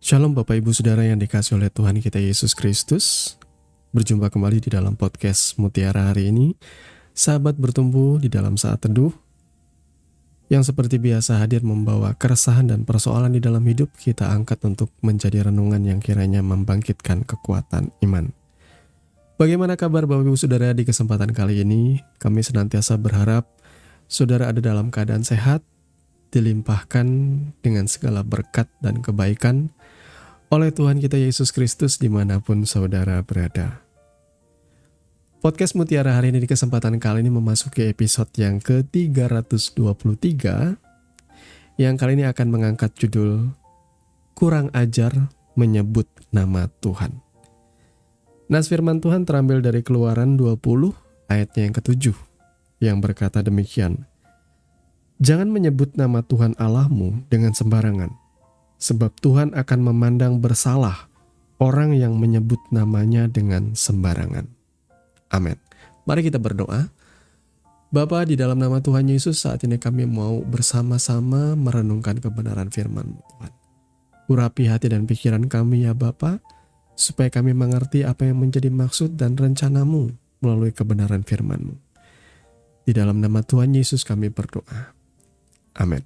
Shalom Bapak Ibu Saudara yang dikasihi oleh Tuhan kita Yesus Kristus. Berjumpa kembali di dalam podcast Mutiara hari ini. Sahabat bertumbuh di dalam saat teduh yang seperti biasa hadir membawa keresahan dan persoalan di dalam hidup kita angkat untuk menjadi renungan yang kiranya membangkitkan kekuatan iman. Bagaimana kabar Bapak Ibu Saudara di kesempatan kali ini? Kami senantiasa berharap saudara ada dalam keadaan sehat, dilimpahkan dengan segala berkat dan kebaikan oleh Tuhan kita Yesus Kristus dimanapun saudara berada. Podcast Mutiara hari ini di kesempatan kali ini memasuki episode yang ke-323 yang kali ini akan mengangkat judul Kurang Ajar Menyebut Nama Tuhan. Nas firman Tuhan terambil dari Keluaran 20 ayatnya yang ke-7 yang berkata demikian. Jangan menyebut nama Tuhan Allahmu dengan sembarangan, sebab Tuhan akan memandang bersalah orang yang menyebut namanya dengan sembarangan. Amin. Mari kita berdoa. Bapa, di dalam nama Tuhan Yesus, saat ini kami mau bersama-sama merenungkan kebenaran firman-Mu, Tuhan. Urapi hati dan pikiran kami ya Bapa, supaya kami mengerti apa yang menjadi maksud dan rencana-Mu melalui kebenaran firman-Mu. Di dalam nama Tuhan Yesus kami berdoa. Amin.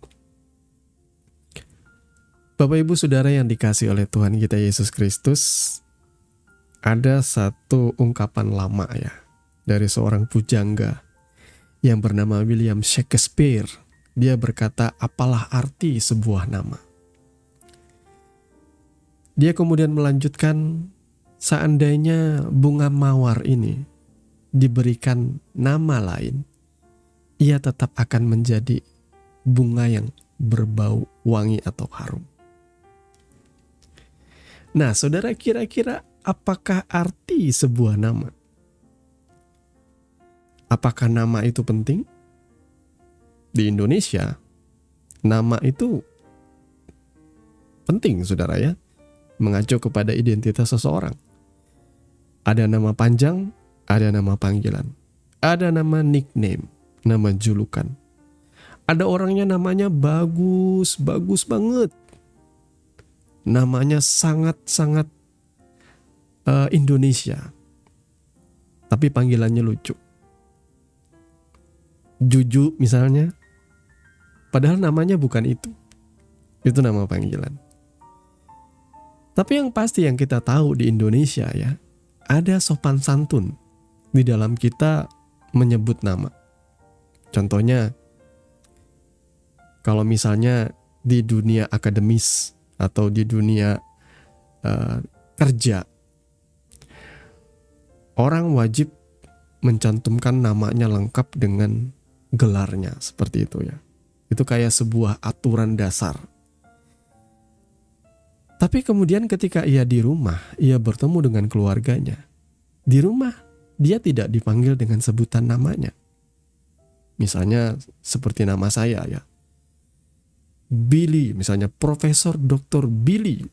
Bapak Ibu Saudara yang dikasihi oleh Tuhan kita Yesus Kristus, ada satu ungkapan lama ya dari seorang pujangga yang bernama William Shakespeare. Dia berkata, apalah arti sebuah nama? Dia kemudian melanjutkan, seandainya bunga mawar ini diberikan nama lain, ia tetap akan menjadi bunga yang berbau wangi atau harum. Nah, saudara, kira-kira apakah arti sebuah nama? Apakah nama itu penting? Di Indonesia, nama itu penting, saudara ya, mengacu kepada identitas seseorang. Ada nama panjang, ada nama panggilan, ada nama nickname, nama julukan. Ada orangnya namanya bagus banget. Namanya sangat-sangat Indonesia. Tapi panggilannya lucu. Juju misalnya. Padahal namanya bukan itu. Itu nama panggilan. Tapi yang pasti yang kita tahu di Indonesia ya, ada sopan santun di dalam kita menyebut nama. Contohnya, kalau misalnya di dunia akademis atau di dunia kerja, orang wajib mencantumkan namanya lengkap dengan gelarnya, seperti itu ya. Itu kayak sebuah aturan dasar. Tapi kemudian ketika ia di rumah, ia bertemu dengan keluarganya. Di rumah, dia tidak dipanggil dengan sebutan namanya. Misalnya seperti nama saya ya. Billy, misalnya Profesor Dr. Billy.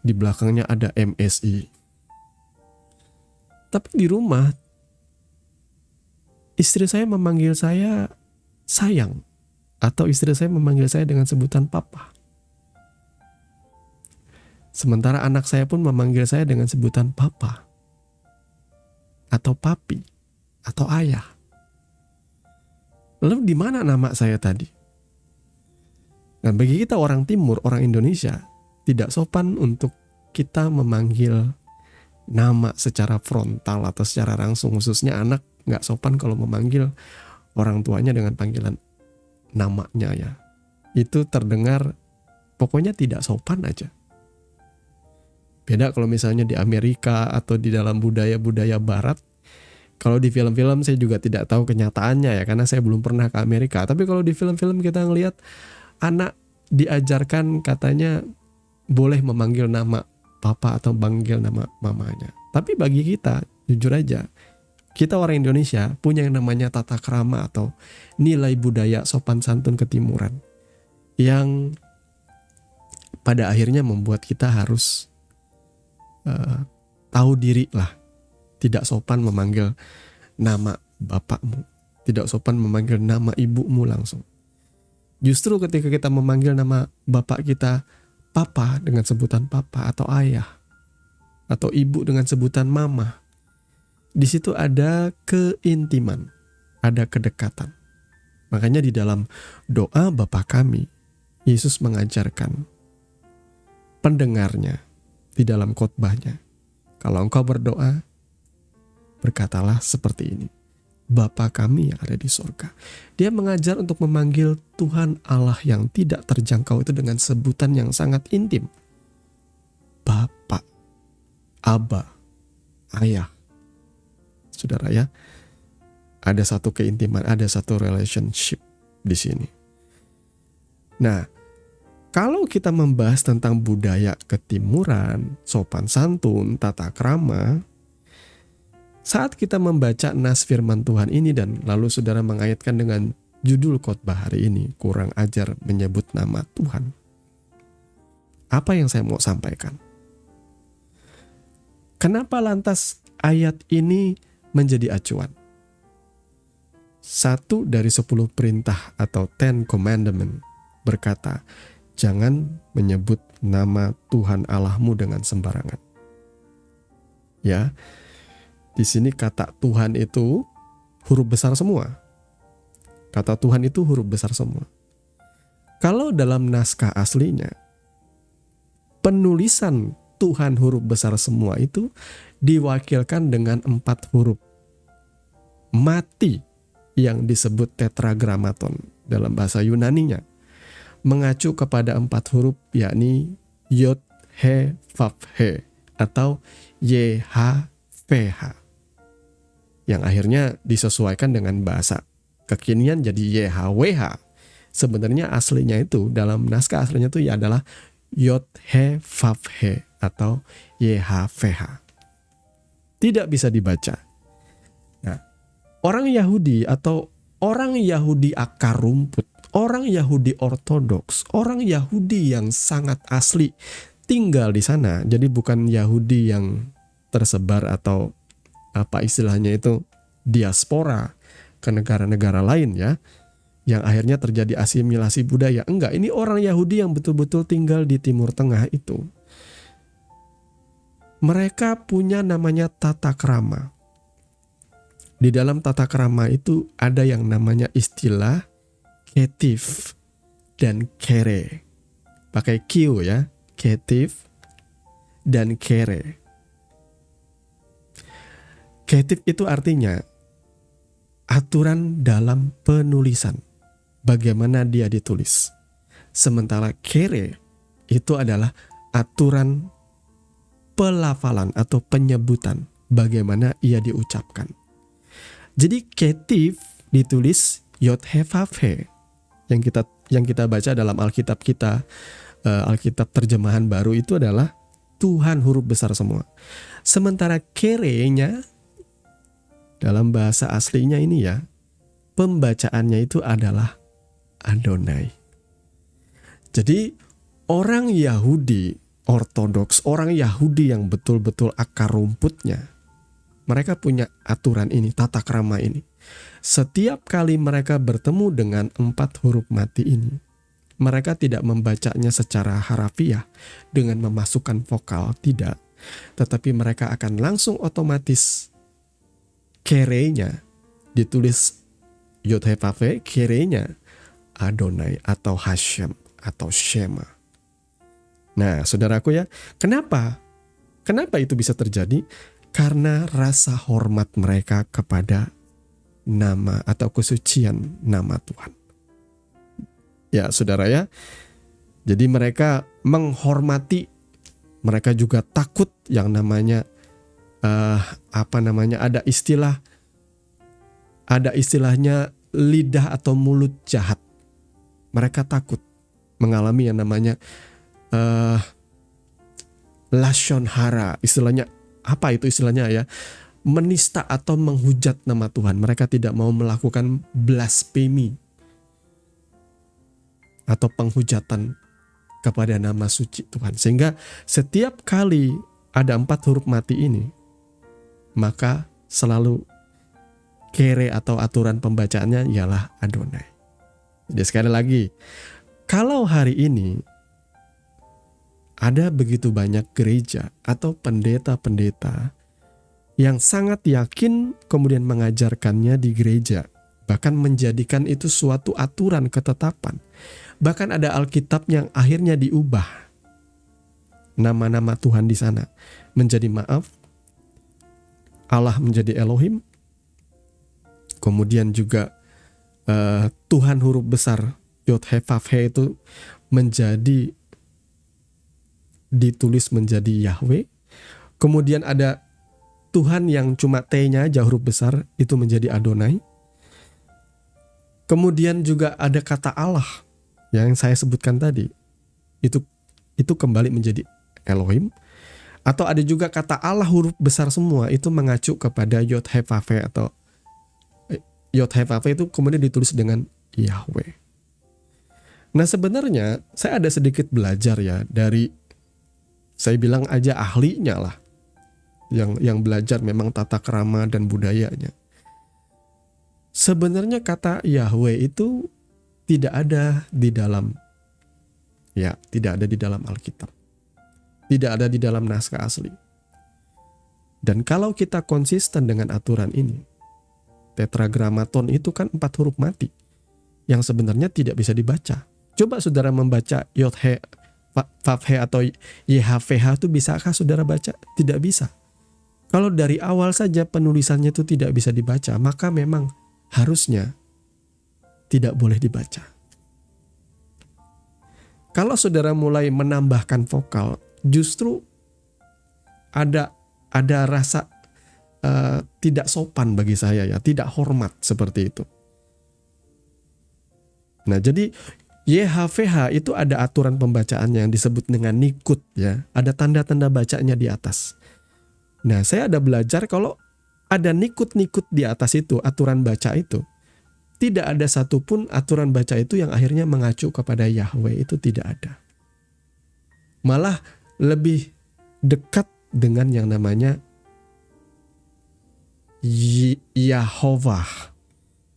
Di belakangnya ada MSI. Tapi di rumah, istri saya memanggil saya sayang. Atau istri saya memanggil saya dengan sebutan papa. Sementara anak saya pun memanggil saya dengan sebutan papa. Atau papi. Atau ayah. Lalu di mana nama saya tadi? Dan bagi kita orang Timur, orang Indonesia, tidak sopan untuk kita memanggil nama secara frontal atau secara langsung. Khususnya anak gak sopan kalau memanggil orang tuanya dengan panggilan namanya ya. Itu terdengar pokoknya tidak sopan aja. Beda kalau misalnya di Amerika atau di dalam budaya-budaya barat. Kalau di film-film saya juga tidak tahu kenyataannya ya, karena saya belum pernah ke Amerika. Tapi kalau di film-film kita ngelihat anak diajarkan katanya boleh memanggil nama papa atau panggil nama mamanya. Tapi bagi kita, jujur aja, kita orang Indonesia punya yang namanya tata krama atau nilai budaya sopan santun ketimuran. Yang pada akhirnya membuat kita harus tahu diri lah. Tidak sopan memanggil nama bapakmu. Tidak sopan memanggil nama ibumu langsung. Justru ketika kita memanggil nama Bapak kita Papa dengan sebutan Papa atau Ayah, atau Ibu dengan sebutan Mama, di situ ada keintiman, ada kedekatan. Makanya di dalam doa Bapa kami, Yesus mengajarkan pendengarnya di dalam khotbahnya. Kalau engkau berdoa, berkatalah seperti ini. Bapa kami yang ada di surga. Dia mengajar untuk memanggil Tuhan Allah yang tidak terjangkau itu dengan sebutan yang sangat intim. Bapa, Aba, Ayah. Saudara ya, ada satu keintiman, ada satu relationship di sini. Nah, kalau kita membahas tentang budaya ketimuran, sopan santun, tata krama, saat kita membaca nas firman Tuhan ini dan lalu saudara mengaitkan dengan judul khotbah hari ini, kurang ajar menyebut nama Tuhan. Apa yang saya mau sampaikan? Kenapa lantas ayat ini menjadi acuan? 1 dari 10 perintah atau 10 commandment berkata, jangan menyebut nama Tuhan Allahmu dengan sembarangan. Ya, di sini kata Tuhan itu huruf besar semua. Kata Tuhan itu huruf besar semua. Kalau dalam naskah aslinya, penulisan Tuhan huruf besar semua itu diwakilkan dengan 4 huruf mati yang disebut tetragrammaton dalam bahasa Yunaninya, mengacu kepada 4 huruf yakni Yod, He, Vav, He atau YHVH, yang akhirnya disesuaikan dengan bahasa kekinian jadi YHWH. Sebenarnya aslinya itu dalam naskah aslinya itu ya adalah Yod, He, Vav, He atau YHVH. Tidak bisa dibaca. Nah, orang Yahudi atau orang Yahudi akar rumput, orang Yahudi ortodoks, orang Yahudi yang sangat asli tinggal di sana. Jadi bukan Yahudi yang tersebar atau apa istilahnya itu diaspora ke negara-negara lain ya, yang akhirnya terjadi asimilasi budaya. Enggak, ini orang Yahudi yang betul-betul tinggal di Timur Tengah itu. Mereka punya namanya tata krama. Di dalam tata krama itu ada yang namanya istilah ketif dan kere. Pakai Q ya, ketif dan kere. Ketif itu artinya aturan dalam penulisan, bagaimana dia ditulis. Sementara kere itu adalah aturan pelafalan atau penyebutan, bagaimana ia diucapkan. Jadi ketif ditulis Yod He Vav He yang kita baca dalam Alkitab kita, Alkitab terjemahan baru itu adalah Tuhan huruf besar semua. Sementara kere-nya dalam bahasa aslinya ini ya, pembacaannya itu adalah Adonai. Jadi orang Yahudi ortodoks, orang Yahudi yang betul-betul akar rumputnya, mereka punya aturan ini, tata krama ini. Setiap kali mereka bertemu dengan 4 huruf mati ini, mereka tidak membacanya secara harafiah dengan memasukkan vokal, tidak. Tetapi mereka akan langsung otomatis kere-nya ditulis Yod He Vav He, kere-nya Adonai atau Hashem atau Shema. Nah, saudaraku ya, kenapa itu bisa terjadi? Karena rasa hormat mereka kepada nama atau kesucian nama Tuhan. Ya, saudara ya. Jadi mereka menghormati, mereka juga takut yang namanya ada istilahnya lidah atau mulut jahat. Mereka takut mengalami yang namanya lashon hara, istilahnya apa itu istilahnya ya, menista atau menghujat nama Tuhan. Mereka tidak mau melakukan blasfemi atau penghujatan kepada nama suci Tuhan. Sehingga setiap kali ada 4 huruf mati ini, maka selalu kere atau aturan pembacaannya ialah Adonai. Jadi sekali lagi, kalau hari ini ada begitu banyak gereja atau pendeta-pendeta yang sangat yakin kemudian mengajarkannya di gereja, bahkan menjadikan itu suatu aturan ketetapan. Bahkan ada Alkitab yang akhirnya diubah. Nama-nama Tuhan di sana menjadi maaf, Allah menjadi Elohim, kemudian juga Tuhan huruf besar Yod He Vav He itu ditulis menjadi Yahweh. Kemudian ada Tuhan yang cuma T-nya aja huruf besar, itu menjadi Adonai. Kemudian juga ada kata Allah yang saya sebutkan tadi, itu kembali menjadi Elohim. Atau ada juga kata Allah huruf besar semua, itu mengacu kepada Yod He Vav He, atau Yod He Vav He itu kemudian ditulis dengan Yahweh. Nah sebenarnya saya ada sedikit belajar ya dari, saya bilang aja ahlinya lah, yang belajar memang tata krama dan budayanya. Sebenarnya kata Yahweh itu tidak ada di dalam Alkitab. Tidak ada di dalam naskah asli. Dan kalau kita konsisten dengan aturan ini, tetragramaton itu kan 4 huruf mati yang sebenarnya tidak bisa dibaca. Coba saudara membaca Yod He Vav He atau YHVH itu bisakah saudara baca? Tidak bisa. Kalau dari awal saja penulisannya itu tidak bisa dibaca, maka memang harusnya tidak boleh dibaca. Kalau saudara mulai menambahkan vokal, justru ada rasa tidak sopan bagi saya ya, tidak hormat seperti itu. Nah jadi YHVH itu ada aturan pembacaannya yang disebut dengan nikut ya, ada tanda-tanda bacanya di atas. Nah saya ada belajar kalau ada nikut-nikut di atas itu, aturan baca itu, tidak ada satupun aturan baca itu yang akhirnya mengacu kepada Yahweh, itu tidak ada. Malah lebih dekat dengan yang namanya Yahovah.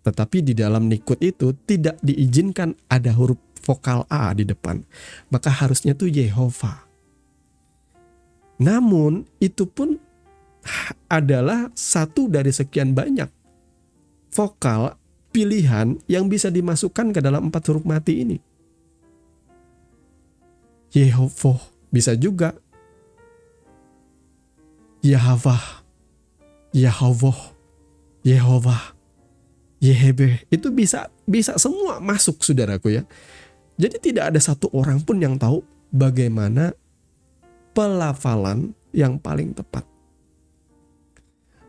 Tetapi di dalam nikut itu tidak diizinkan ada huruf vokal A di depan. Maka harusnya itu Yehova. Namun itu pun adalah satu dari sekian banyak vokal pilihan yang bisa dimasukkan ke dalam 4 huruf mati ini. Yehovah bisa juga. Yahavah, Yahovah, Yehovah, Yehebe, itu bisa semua masuk saudaraku ya. Jadi tidak ada satu orang pun yang tahu bagaimana pelafalan yang paling tepat.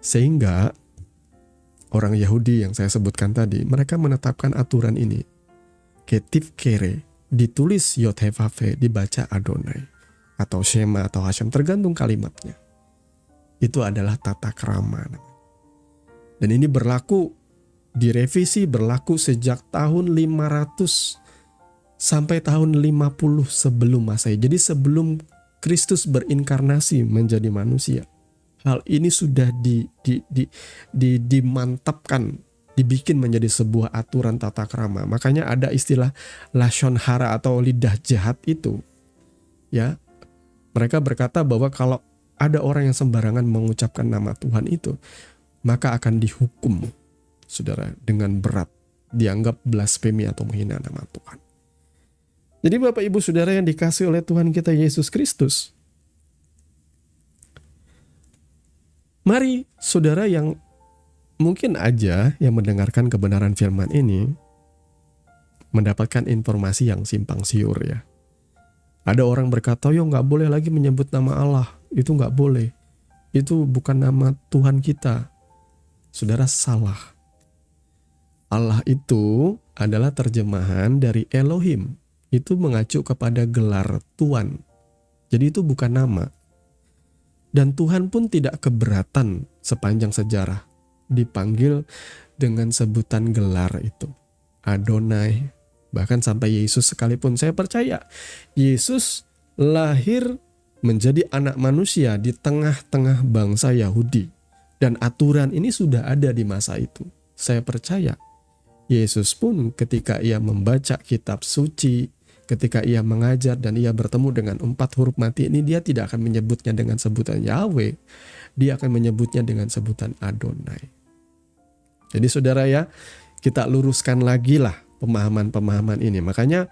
Sehingga orang Yahudi yang saya sebutkan tadi, mereka menetapkan aturan ini. Ketiv kere, ditulis Yod He Vav He, dibaca Adonai. Atau Shema atau Hashem, tergantung kalimatnya. Itu adalah tata krama. Dan ini direvisi berlaku sejak tahun 500 sampai tahun 50 sebelum Masehi. Jadi sebelum Kristus berinkarnasi menjadi manusia. Hal ini sudah dimantapkan, dibikin menjadi sebuah aturan tata krama. Makanya ada istilah lashon hara atau lidah jahat itu. Ya, mereka berkata bahwa kalau ada orang yang sembarangan mengucapkan nama Tuhan itu, maka akan dihukum, saudara, dengan berat. Dianggap blasfemi atau menghina nama Tuhan. Jadi Bapak Ibu Saudara yang dikasihi oleh Tuhan kita Yesus Kristus, mari saudara yang mungkin aja yang mendengarkan kebenaran firman ini mendapatkan informasi yang simpang siur ya. Ada orang berkata, yo gak boleh lagi menyebut nama Allah. Itu gak boleh. Itu bukan nama Tuhan kita. Saudara salah. Allah itu adalah terjemahan dari Elohim. Itu mengacu kepada gelar Tuhan. Jadi itu bukan nama. Dan Tuhan pun tidak keberatan sepanjang sejarah dipanggil dengan sebutan gelar itu. Adonai. Bahkan sampai Yesus sekalipun, saya percaya Yesus lahir menjadi anak manusia di tengah-tengah bangsa Yahudi. Dan aturan ini sudah ada di masa itu. Saya percaya Yesus pun ketika ia membaca kitab suci, ketika ia mengajar dan ia bertemu dengan 4 huruf mati ini, dia tidak akan menyebutnya dengan sebutan Yahweh, dia akan menyebutnya dengan sebutan Adonai. Jadi saudara ya, kita luruskan lagi lah pemahaman-pemahaman ini. Makanya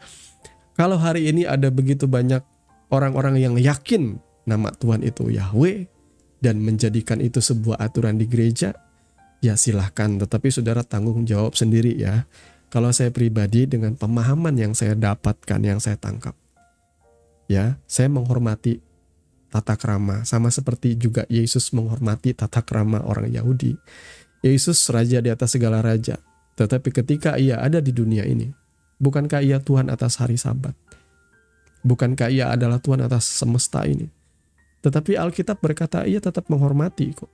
kalau hari ini ada begitu banyak orang-orang yang yakin nama Tuhan itu Yahweh dan menjadikan itu sebuah aturan di gereja, ya silahkan. Tetapi saudara tanggung jawab sendiri ya. Kalau saya pribadi dengan pemahaman yang saya dapatkan, yang saya tangkap, ya saya menghormati tata krama. Sama seperti juga Yesus menghormati tata krama orang Yahudi. Yesus raja di atas segala raja. Tetapi ketika ia ada di dunia ini, bukankah ia Tuhan atas hari Sabat? Bukankah ia adalah Tuhan atas semesta ini? Tetapi Alkitab berkata ia tetap menghormati kok.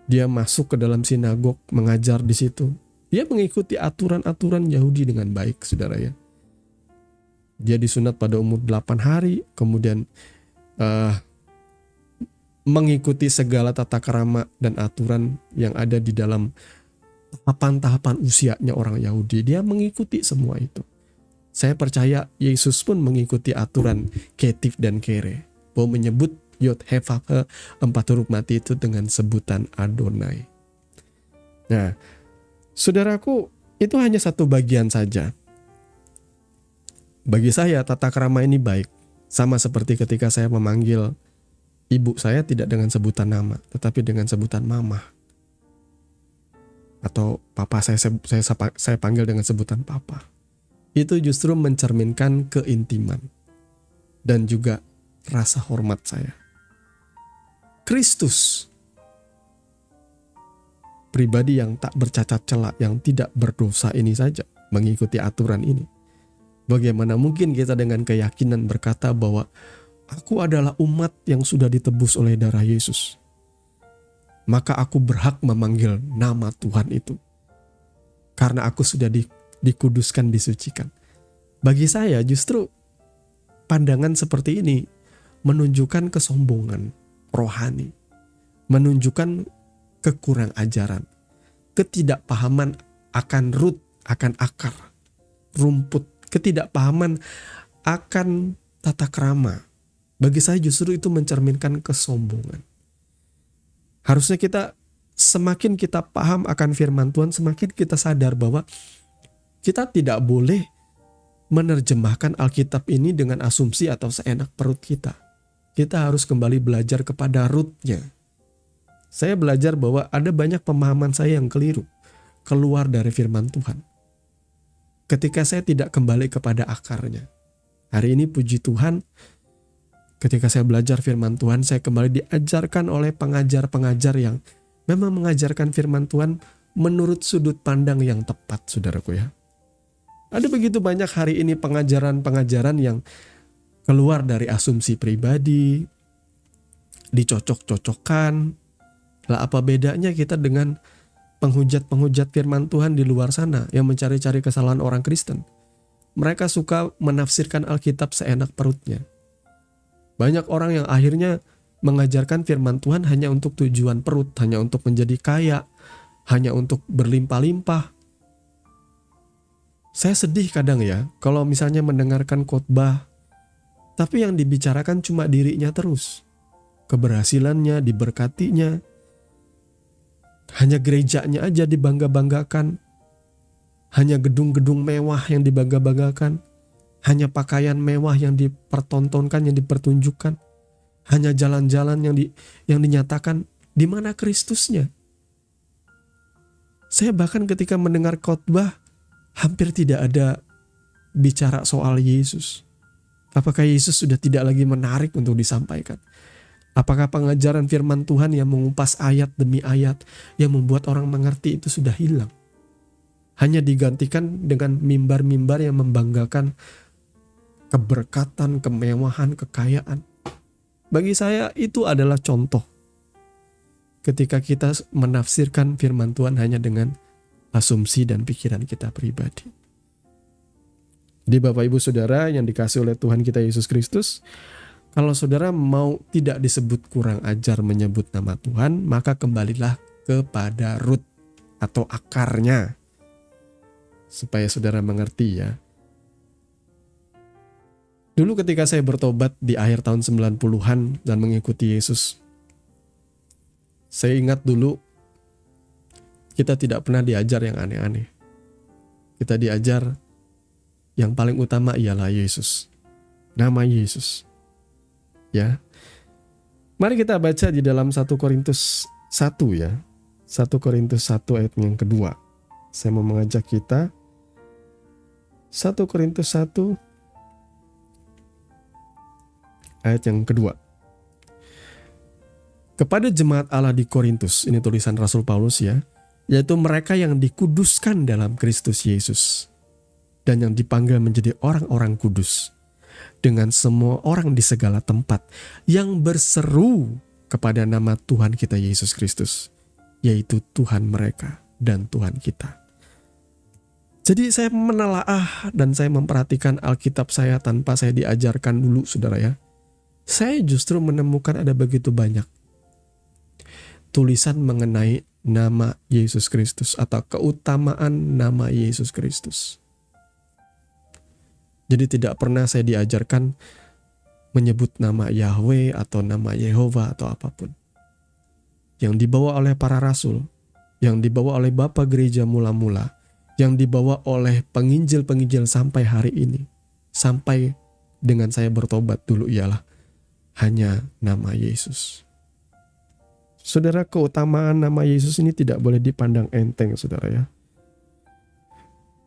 Dia masuk ke dalam sinagog, mengajar di situ. Dia mengikuti aturan-aturan Yahudi dengan baik, saudara ya. Dia disunat pada umur 8 hari, kemudian mengikuti segala tata krama dan aturan yang ada di dalam tahapan-tahapan usianya orang Yahudi. Dia mengikuti semua itu. Saya percaya Yesus pun mengikuti aturan ketif dan kere. Bahwa menyebut Yod He Vav He 4 huruf mati itu dengan sebutan Adonai. Nah, saudaraku, itu hanya satu bagian saja. Bagi saya tata krama ini baik. Sama seperti ketika saya memanggil ibu saya tidak dengan sebutan nama, tetapi dengan sebutan mama. Atau papa saya panggil dengan sebutan papa. Itu justru mencerminkan keintiman dan juga rasa hormat saya. Kristus, pribadi yang tak bercacat celah, yang tidak berdosa ini saja mengikuti aturan ini. Bagaimana mungkin kita dengan keyakinan berkata bahwa aku adalah umat yang sudah ditebus oleh darah Yesus, maka aku berhak memanggil nama Tuhan itu karena aku sudah dikuduskan, disucikan. Bagi saya justru pandangan seperti ini menunjukkan kesombongan rohani, menunjukkan kekurang ajaran, ketidakpahaman akan root, akan akar, rumput, ketidakpahaman akan tata krama. Bagi saya justru itu mencerminkan kesombongan. Harusnya semakin kita paham akan firman Tuhan, semakin kita sadar bahwa kita tidak boleh menerjemahkan Alkitab ini dengan asumsi atau seenak perut kita. Kita harus kembali belajar kepada rootnya. Saya belajar bahwa ada banyak pemahaman saya yang keliru, keluar dari firman Tuhan. Ketika saya tidak kembali kepada akarnya. Hari ini puji Tuhan, ketika saya belajar firman Tuhan, saya kembali diajarkan oleh pengajar-pengajar yang memang mengajarkan firman Tuhan menurut sudut pandang yang tepat, saudaraku ya. Ada begitu banyak hari ini pengajaran-pengajaran yang keluar dari asumsi pribadi, dicocok-cocokkan. Lah apa bedanya kita dengan penghujat-penghujat firman Tuhan di luar sana yang mencari-cari kesalahan orang Kristen? Mereka suka menafsirkan Alkitab seenak perutnya. Banyak orang yang akhirnya mengajarkan firman Tuhan hanya untuk tujuan perut, hanya untuk menjadi kaya, hanya untuk berlimpah-limpah. Saya sedih kadang ya, kalau misalnya mendengarkan khotbah, tapi yang dibicarakan cuma dirinya terus. Keberhasilannya, diberkatinya. Hanya gerejanya aja dibangga-banggakan. Hanya gedung-gedung mewah yang dibangga-banggakan. Hanya pakaian mewah yang dipertontonkan, yang dipertunjukkan. Hanya jalan-jalan yang dinyatakan. Di mana Kristusnya? Saya bahkan ketika mendengar khotbah, hampir tidak ada bicara soal Yesus. Apakah Yesus sudah tidak lagi menarik untuk disampaikan? Apakah pengajaran firman Tuhan yang mengupas ayat demi ayat, yang membuat orang mengerti itu sudah hilang? Hanya digantikan dengan mimbar-mimbar yang membanggakan keberkatan, kemewahan, kekayaan. Bagi saya itu adalah contoh ketika kita menafsirkan firman Tuhan hanya dengan asumsi dan pikiran kita pribadi. Di Bapak Ibu Saudara yang dikasih oleh Tuhan kita Yesus Kristus, kalau saudara mau tidak disebut kurang ajar menyebut nama Tuhan, maka kembalilah kepada root atau akarnya. supaya saudara mengerti ya. Dulu ketika saya bertobat di akhir tahun 90-an dan mengikuti Yesus, saya ingat dulu kita tidak pernah diajar yang aneh-aneh. Kita diajar yang paling utama ialah Yesus. Nama Yesus. Ya. Mari kita baca di dalam 1 Korintus 1 ya. 1 Korintus 1 ayat yang kedua. Saya mau mengajak kita 1 Korintus 1 ayat yang kedua. Kepada jemaat Allah di Korintus, ini tulisan Rasul Paulus ya, yaitu mereka yang dikuduskan dalam Kristus Yesus dan yang dipanggil menjadi orang-orang kudus, dengan semua orang di segala tempat yang berseru kepada nama Tuhan kita Yesus Kristus, yaitu Tuhan mereka dan Tuhan kita. Jadi saya menelaah dan saya memperhatikan Alkitab saya tanpa saya diajarkan dulu, saudara ya. Saya justru menemukan ada begitu banyak tulisan mengenai nama Yesus Kristus atau keutamaan nama Yesus Kristus. Jadi tidak pernah saya diajarkan menyebut nama Yahweh atau nama Yehova atau apapun. Yang dibawa oleh para rasul, yang dibawa oleh Bapak Gereja mula-mula, yang dibawa oleh penginjil-penginjil sampai hari ini, sampai dengan saya bertobat dulu ialah hanya nama Yesus. Saudara, keutamaan nama Yesus ini tidak boleh dipandang enteng, saudara ya.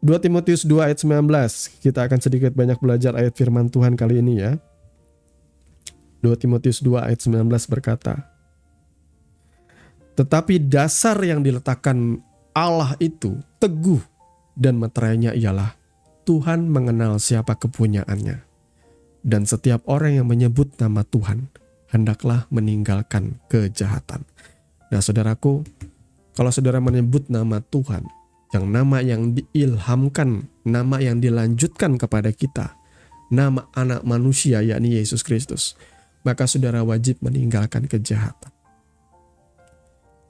2 Timotius 2 ayat 19, kita akan sedikit banyak belajar ayat firman Tuhan kali ini ya. 2 Timotius 2 ayat 19 berkata, tetapi dasar yang diletakkan Allah itu teguh dan meterainya ialah Tuhan mengenal siapa kepunyaannya. Dan setiap orang yang menyebut nama Tuhan hendaklah meninggalkan kejahatan. Nah saudaraku, kalau saudara menyebut nama Tuhan, yang nama yang diilhamkan, nama yang dilanjutkan kepada kita, nama anak manusia yakni Yesus Kristus, maka saudara wajib meninggalkan kejahatan.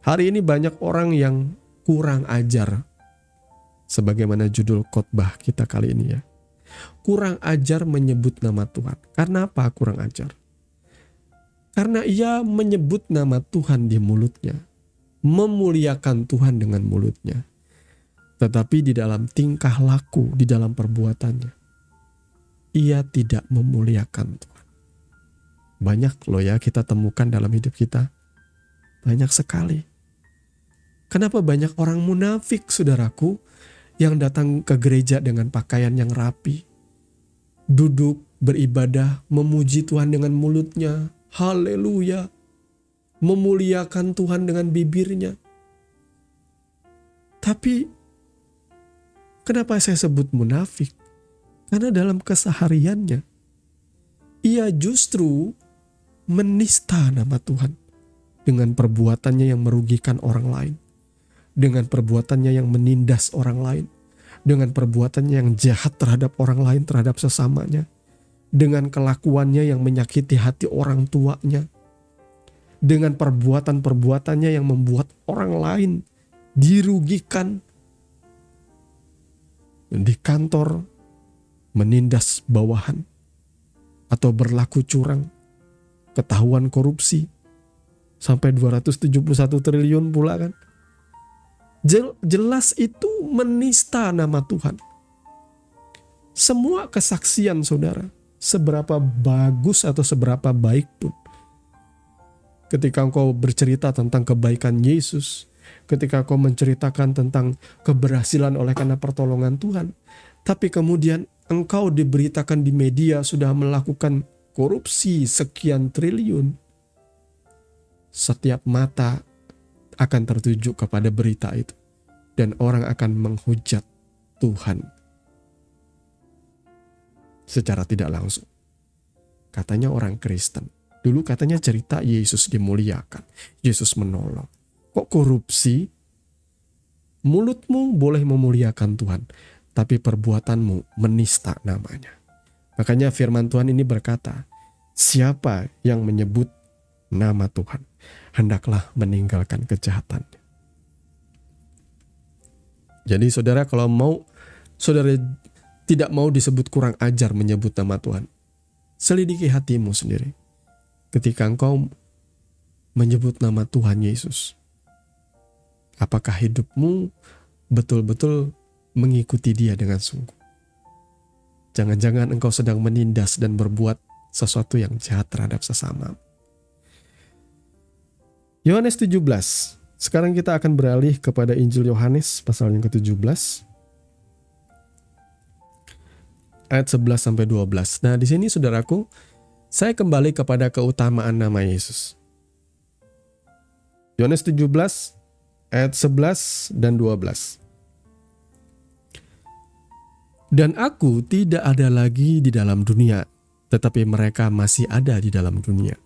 Hari ini banyak orang yang kurang ajar, sebagaimana judul khotbah kita kali ini ya. Kurang ajar menyebut nama Tuhan. Karena apa kurang ajar? Karena ia menyebut nama Tuhan di mulutnya, memuliakan Tuhan dengan mulutnya, tetapi di dalam tingkah laku, di dalam perbuatannya, ia tidak memuliakan Tuhan. Banyak loh ya kita temukan dalam hidup kita. Banyak sekali. Kenapa banyak orang munafik, saudaraku, yang datang ke gereja dengan pakaian yang rapi, duduk beribadah, memuji Tuhan dengan mulutnya, haleluya, memuliakan Tuhan dengan bibirnya. Tapi kenapa saya sebut munafik? Karena dalam kesehariannya ia justru menista nama Tuhan dengan perbuatannya yang merugikan orang lain, dengan perbuatannya yang menindas orang lain, dengan perbuatannya yang jahat terhadap orang lain, terhadap sesamanya, dengan kelakuannya yang menyakiti hati orang tuanya, dengan perbuatan-perbuatannya yang membuat orang lain dirugikan, di kantor menindas bawahan, atau berlaku curang, ketahuan korupsi, sampai 271 triliun pula kan. Jelas itu menista nama Tuhan. Semua kesaksian saudara, seberapa bagus atau seberapa baik pun, ketika engkau bercerita tentang kebaikan Yesus, ketika engkau menceritakan tentang keberhasilan oleh karena pertolongan Tuhan, tapi kemudian engkau diberitakan di media sudah melakukan korupsi sekian triliun, setiap mata akan tertuju kepada berita itu, dan orang akan menghujat Tuhan secara tidak langsung. Katanya orang Kristen, dulu katanya cerita Yesus dimuliakan, Yesus menolong. Kok korupsi? Mulutmu boleh memuliakan Tuhan, tapi perbuatanmu menista namanya. Makanya firman Tuhan ini berkata, siapa yang menyebut nama Tuhan, hendaklah meninggalkan kejahatan. Jadi saudara, kalau mau saudara tidak mau disebut kurang ajar menyebut nama Tuhan, selidiki hatimu sendiri. Ketika engkau menyebut nama Tuhan Yesus, apakah hidupmu betul-betul mengikuti Dia dengan sungguh? Jangan-jangan engkau sedang menindas dan berbuat sesuatu yang jahat terhadap sesama. Yohanes 17. Sekarang kita akan beralih kepada Injil Yohanes pasal yang ke-17. Ayat 11 sampai 12. Nah, di sini saudaraku, saya kembali kepada keutamaan nama Yesus. Yohanes 17 ayat 11 dan 12. Dan aku tidak ada lagi di dalam dunia, tetapi mereka masih ada di dalam dunia.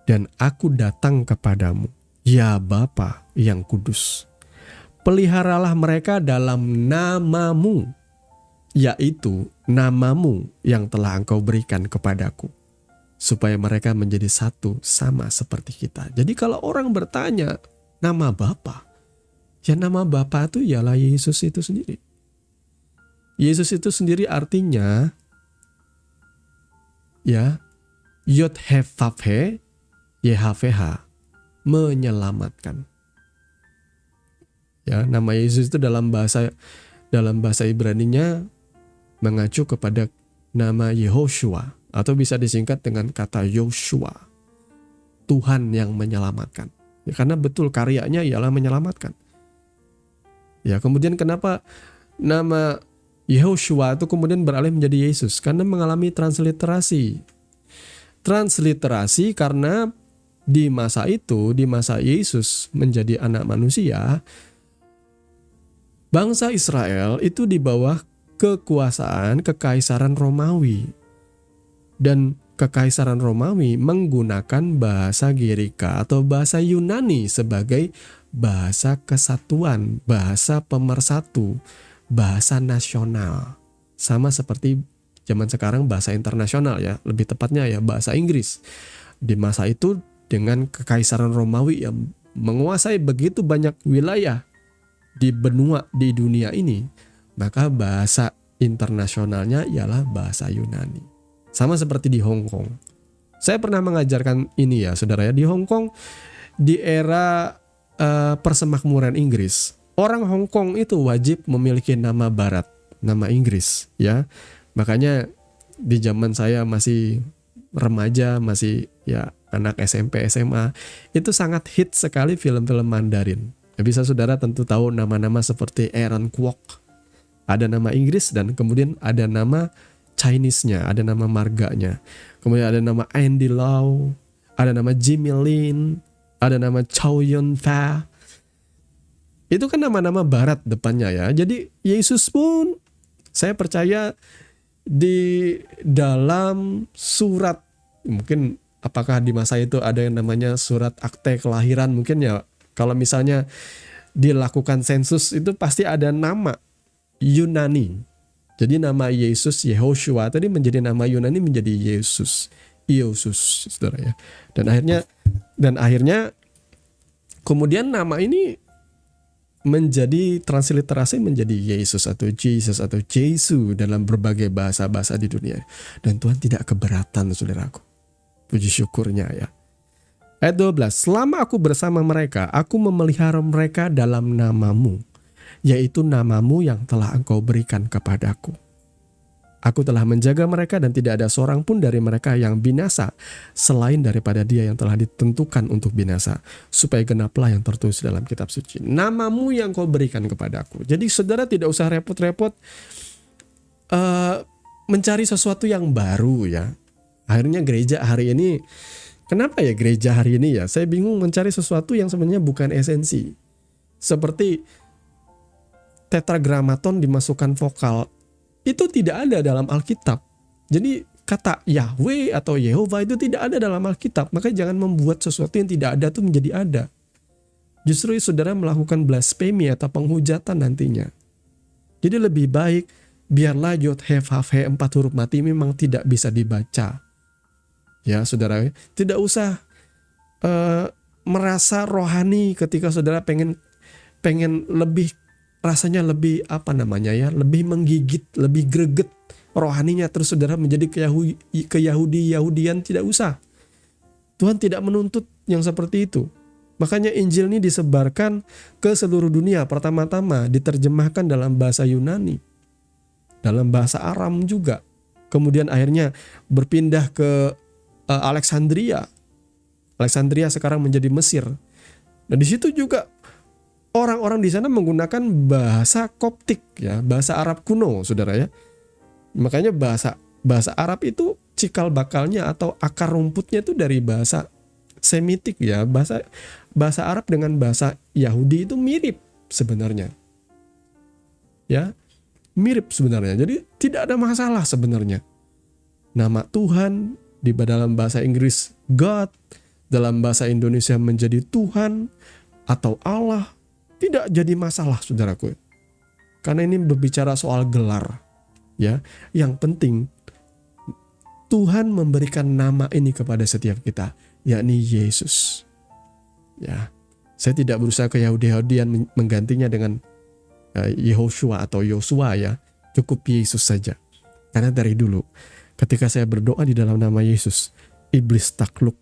Dan aku datang kepadamu, ya Bapa yang kudus. Peliharalah mereka dalam namamu, yaitu namamu yang telah engkau berikan kepadaku, supaya mereka menjadi satu sama seperti kita. Jadi kalau orang bertanya, nama Bapa, ya nama Bapa itu ialah Yesus itu sendiri. Yesus itu sendiri artinya ya Yod He Vav He YHVH, menyelamatkan. Ya, nama Yesus itu dalam bahasa Ibraninya mengacu kepada nama Yehoshua, atau bisa disingkat dengan kata Yoshua, Tuhan yang menyelamatkan. Ya, karena betul karyanya ialah menyelamatkan. Ya, kemudian kenapa nama Yehoshua itu kemudian beralih menjadi Yesus? Karena mengalami transliterasi. Transliterasi karena di masa itu, di masa Yesus menjadi anak manusia, bangsa Israel itu di bawah kekuasaan Kekaisaran Romawi. Dan Kekaisaran Romawi menggunakan bahasa Girika atau bahasa Yunani sebagai bahasa kesatuan, bahasa pemersatu, bahasa nasional. Sama seperti zaman sekarang bahasa internasional ya, lebih tepatnya ya bahasa Inggris. Di masa itu dengan Kekaisaran Romawi yang menguasai begitu banyak wilayah di benua di dunia ini, maka bahasa internasionalnya ialah bahasa Yunani. Sama seperti di Hong Kong. Saya pernah mengajarkan ini ya saudara ya, di Hong Kong di era persemakmuran Inggris, orang Hong Kong itu wajib memiliki nama barat, nama Inggris ya. Makanya di zaman saya masih remaja, masih ya anak SMP, SMA, itu sangat hit sekali film-film Mandarin. Ya, bisa saudara tentu tahu nama-nama seperti Aaron Kwok. Ada nama Inggris dan kemudian ada nama Chinese-nya, ada nama marganya. Kemudian ada nama Andy Lau, ada nama Jimmy Lin, ada nama Chow Yun Fat. Itu kan nama-nama barat depannya ya. Jadi Yesus pun saya percaya di dalam surat, mungkin apakah di masa itu ada yang namanya surat akte kelahiran mungkin ya. Kalau misalnya dilakukan sensus itu pasti ada nama Yunani. Jadi nama Yesus Yehoshua tadi menjadi nama Yunani menjadi Yesus. Yesus saudara ya. Dan akhirnya kemudian nama ini menjadi transliterasi menjadi Yesus atau Jesus atau Jesu dalam berbagai bahasa-bahasa di dunia. Dan Tuhan tidak keberatan saudaraku. Puji syukurnya ya. Ayat 12. Selama aku bersama mereka, aku memelihara mereka dalam namamu, yaitu namamu yang telah engkau berikan kepadaku. Aku telah menjaga mereka dan tidak ada seorang pun dari mereka yang binasa selain daripada dia yang telah ditentukan untuk binasa, supaya genaplah yang tertulis dalam kitab suci. Namamu yang kau berikan kepadaku. Jadi saudara tidak usah repot-repot mencari sesuatu yang baru ya. Akhirnya gereja hari ini, kenapa ya gereja hari ini ya? Saya bingung mencari sesuatu yang sebenarnya bukan esensi. Seperti tetragrammaton dimasukkan vokal. Itu tidak ada dalam Alkitab. Jadi kata Yahweh atau Yehova itu tidak ada dalam Alkitab. Maka jangan membuat sesuatu yang tidak ada itu menjadi ada. Justru saudara melakukan blasfemi atau penghujatan nantinya. Jadi lebih baik biarlah Yod He Vav He 4 huruf mati memang tidak bisa dibaca. Ya saudara, tidak usah merasa rohani ketika saudara pengen lebih rasanya lebih lebih menggigit, lebih greget rohaninya, terus saudara menjadi Yahudi-Yahudian, tidak usah. Tuhan tidak menuntut yang seperti itu. Makanya Injil ini disebarkan ke seluruh dunia. Pertama-tama diterjemahkan dalam bahasa Yunani, dalam bahasa Aram juga. Kemudian akhirnya berpindah ke Alexandria. Alexandria sekarang menjadi Mesir. Nah, di situ juga orang-orang di sana menggunakan bahasa Koptik, ya, bahasa Arab kuno, saudara ya. Makanya bahasa Arab itu cikal bakalnya atau akar rumputnya itu dari bahasa Semitik, ya. Bahasa Arab dengan bahasa Yahudi itu mirip sebenarnya. Ya, mirip sebenarnya. Jadi tidak ada masalah sebenarnya. Nama Tuhan di dalam bahasa Inggris God, dalam bahasa Indonesia menjadi Tuhan atau Allah, tidak jadi masalah, saudaraku. Karena ini berbicara soal gelar, ya. Yang penting Tuhan memberikan nama ini kepada setiap kita, yakni Yesus. Ya, saya tidak berusaha ke Yahudi-Yahudian menggantinya dengan Yehoshua atau Yosua, ya. Cukup Yesus saja. Karena dari dulu ketika saya berdoa di dalam nama Yesus, iblis takluk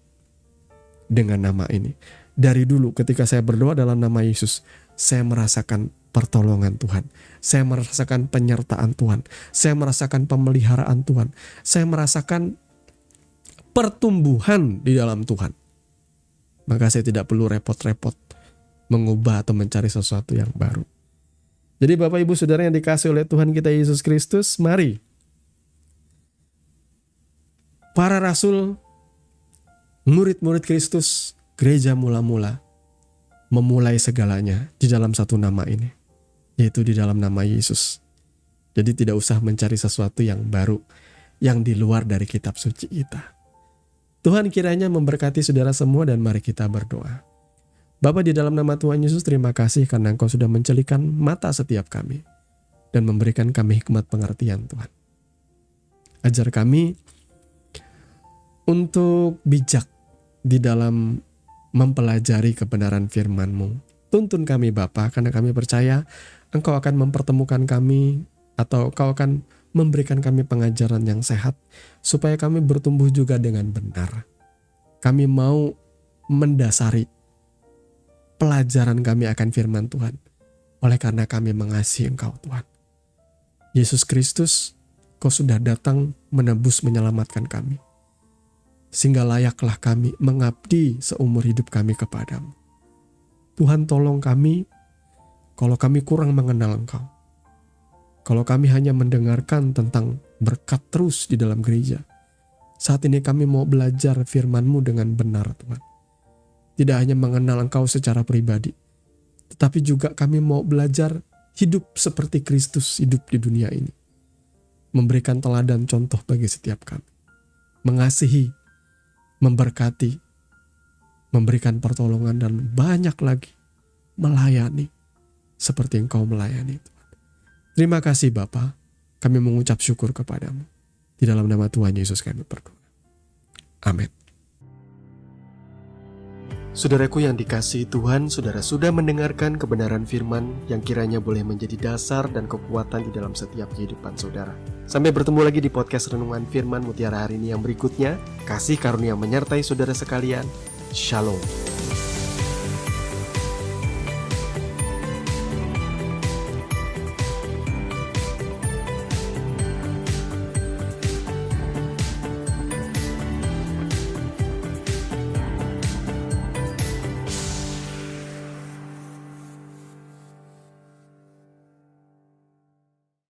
dengan nama ini. Dari dulu ketika saya berdoa dalam nama Yesus, saya merasakan pertolongan Tuhan. Saya merasakan penyertaan Tuhan. Saya merasakan pemeliharaan Tuhan. Saya merasakan pertumbuhan di dalam Tuhan. Maka saya tidak perlu repot-repot mengubah atau mencari sesuatu yang baru. Jadi Bapak Ibu Saudara yang dikasihi oleh Tuhan kita Yesus Kristus, mari para rasul, murid-murid Kristus, gereja mula-mula memulai segalanya di dalam satu nama ini, yaitu di dalam nama Yesus. Jadi tidak usah mencari sesuatu yang baru, yang di luar dari kitab suci kita. Tuhan kiranya memberkati saudara semua, dan mari kita berdoa. Bapa, di dalam nama Tuhan Yesus, terima kasih karena Engkau sudah mencelikan mata setiap kami dan memberikan kami hikmat pengertian, Tuhan. Ajar kami untuk bijak di dalam mempelajari kebenaran firman-Mu. Tuntun kami Bapa, karena kami percaya Engkau akan mempertemukan kami, atau Engkau akan memberikan kami pengajaran yang sehat, supaya kami bertumbuh juga dengan benar. Kami mau mendasari pelajaran kami akan firman Tuhan, oleh karena kami mengasihi Engkau, Tuhan. Yesus Kristus, Kau sudah datang menebus menyelamatkan kami, sehingga layaklah kami mengabdi seumur hidup kami kepadamu. Tuhan, tolong kami kalau kami kurang mengenal Engkau. Kalau kami hanya mendengarkan tentang berkat terus di dalam gereja. Saat ini kami mau belajar firman-Mu dengan benar, Tuhan. Tidak hanya mengenal Engkau secara pribadi, tetapi juga kami mau belajar hidup seperti Kristus hidup di dunia ini. Memberikan teladan contoh bagi setiap kami. Mengasihi, memberkati, memberikan pertolongan, dan banyak lagi melayani seperti Engkau melayani, Tuhan. Terima kasih Bapa, kami mengucap syukur kepadamu. Di dalam nama Tuhan Yesus kami berdoa. Amin. Saudaraku yang dikasihi Tuhan, saudara sudah mendengarkan kebenaran firman yang kiranya boleh menjadi dasar dan kekuatan di dalam setiap kehidupan saudara. Sampai bertemu lagi di podcast Renungan Firman Mutiara hari ini yang berikutnya. Kasih karunia menyertai saudara sekalian. Shalom.